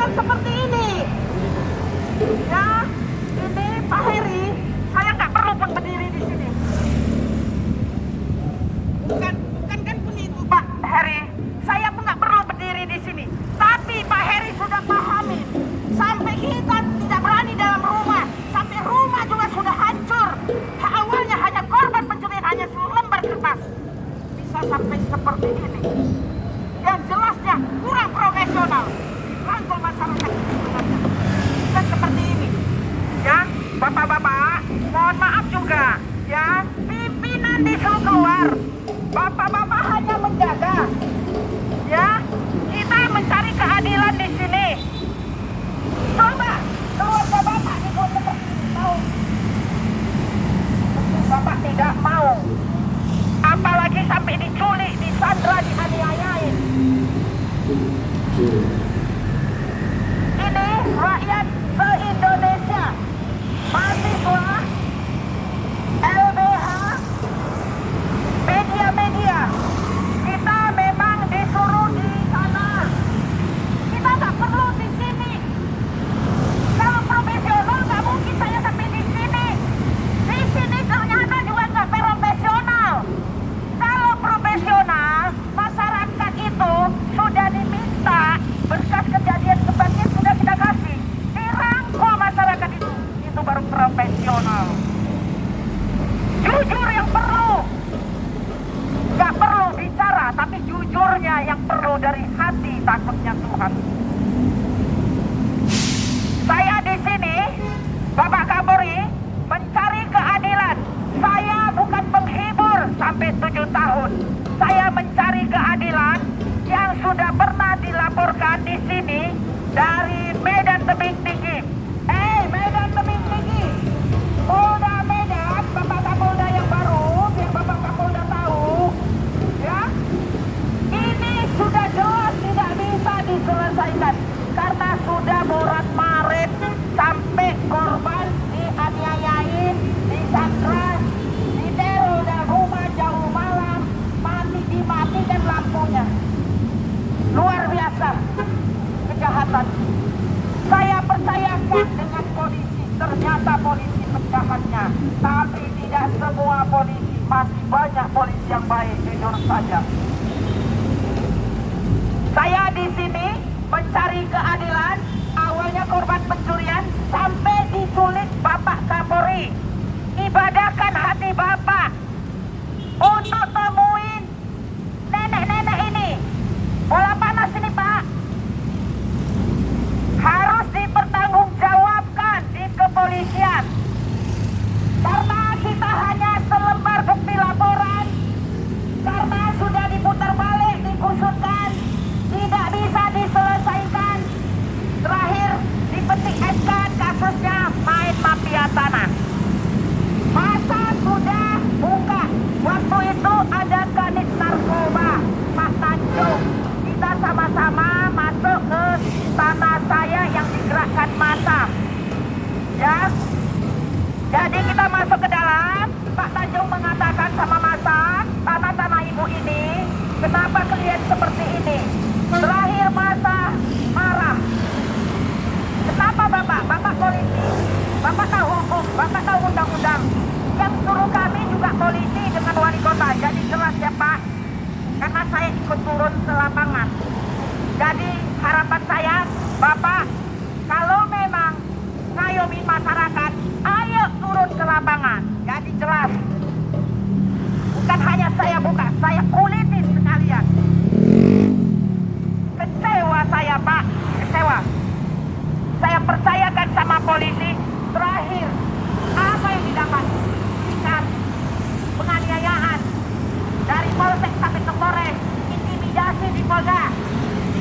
bukan seperti ini. Ya, ini Pak Heri, saya nggak perlu pun berdiri di sini. Bukan kan pun itu Pak Heri, saya pun nggak perlu berdiri di sini. Tapi Pak Heri sudah pahami, sampai kita tidak berani dalam rumah, sampai rumah juga sudah hancur. Awalnya hanya korban pencurian hanya selembar kertas, bisa sampai seperti ini. Yang jelasnya kurang profesional. Rangkul masyarakat sebenarnya. Bukan seperti ini. Ya, bapak-bapak, mohon maaf juga. Ya, pimpinan disuruh keluar. Bapak-bapak hanya menjaga. Ya, kita mencari keadilan di sini. Coba keluarga bapak di kota tahu. Bapak tidak mau. Apalagi sampai diculik, disandra, dianiayain. Ini rakyat se-Indonesia, mahasiswa, LBH, media-media. Kita memang disuruh di sana. Kita nggak perlu di sini. Kalau profesional nggak mungkin saya sampai di sini. Di sini ternyata juga nggak profesional. Kalau profesional, masyarakat itu sudah diminta berkas kejadian kebatian sudah kita kasih. Dirangkul masyarakat itu baru profesional. Jujur yang perlu. Nggak perlu bicara, tapi jujurnya yang perlu dari hati takutnya Tuhan. Saya di sini, Bapak Kapolri, mencari keadilan. Saya bukan penghibur sampai 7 tahun. Saya mencari keadilan yang sudah pernah dilaporkan di sini dari Medan Tebing Tinggi. Medan Tebing Tinggi, Polda Medan, Bapak Kapolda yang baru, biar Bapak Kapolda tahu, ya, ini sudah jelas tidak bisa diselesaikan karena sudah morat-marit sampai korban dianiayain, disandra, diteror dan rumah jauh malam, dimatikan lampunya. Luar biasa kejahatan. Saya percayakan dengan polisi, ternyata polisi penjahatnya. Tapi tidak semua polisi, masih banyak polisi yang baik, jujur saja. Saya di sini mencari keadilan. Awalnya korban pencurian sampai diculik Bapak Kapolri. Ibadahkan hati Bapak untuk temuin nenek-nenek ini. Bola panas ini Pak harus dipertanggungjawabkan di kepolisian. Karena kita hanya selembar bukti laporan, karena sudah diputar balik, digusurkan, tidak bisa diselesaikan. Terakhir dipetik SK, kasusnya main mafia tanah. Masa sudah buka. Waktu itu ada kanit narkoba Pak Tanjung. Kita sama-sama masuk ke tanah saya yang digerakkan massa. Ya. Jadi kita masuk ke dalam. Pak Tanjung mengatakan sama massa, tanah-tanah ibu ini kenapa kalian seperti ini? Terakhir massa marah. Kenapa Bapak? Bapak polisi. Bapak tahu hukum, Bapak tahu undang-undang. Yang suruh kami juga polisi dengan wali kota. Jadi jelas ya Pak, karena saya ikut turun ke lapangan. Jadi harapan saya, Bapak, kalau memang ngayomi masyarakat, ayo turun ke lapangan. Jadi jelas, bukan hanya saya buka, saya kulitin sekalian. Kecewa saya Pak, kecewa. Saya percayakan sama polisi. Terakhir, apa yang didapat? Ikan, penganiayaan dari polsek sampai ke Polres, intimidasi di Polda,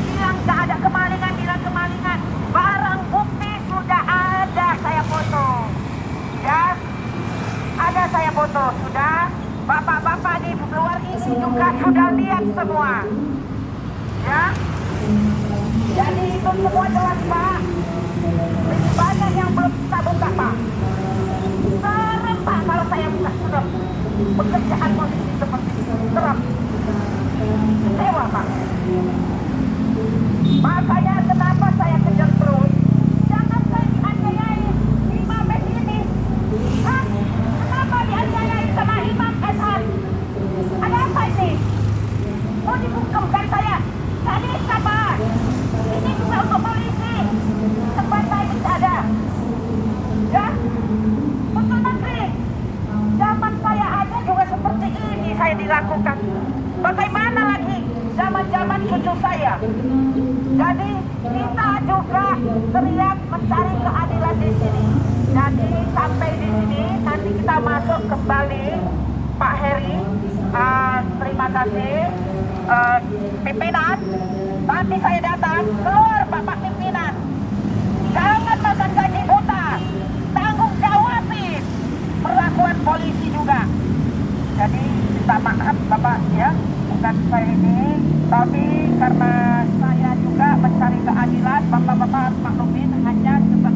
bilang gak ada kemalingan, bilang kemalingan. Barang bukti sudah ada, saya foto. Ya, ada saya foto sudah. Bapak-bapak di luar ini juga sudah lihat semua. Ya, jadi itu semua jelas Pak. Lebih banyak yang belum kita buka Pak. Serem Pak kalau saya buka, serem. Pekerjaan polisi seperti itu, serem. Kecewa Pak. Makanya kenapa saya kejar kita juga teriak mencari keadilan di sini. Jadi sampai di sini nanti kita masuk kembali Pak Heri. Terima kasih pimpinan. Nanti saya datang keluar Bapak pimpinan. Jangan makan gaji buta. Tanggung jawabi perlakuan polisi juga. Jadi minta maaf Bapak ya, bukan saya ini, tapi karena saya juga mencari keadilan, Bapak-bapak maklumin hanya sebagai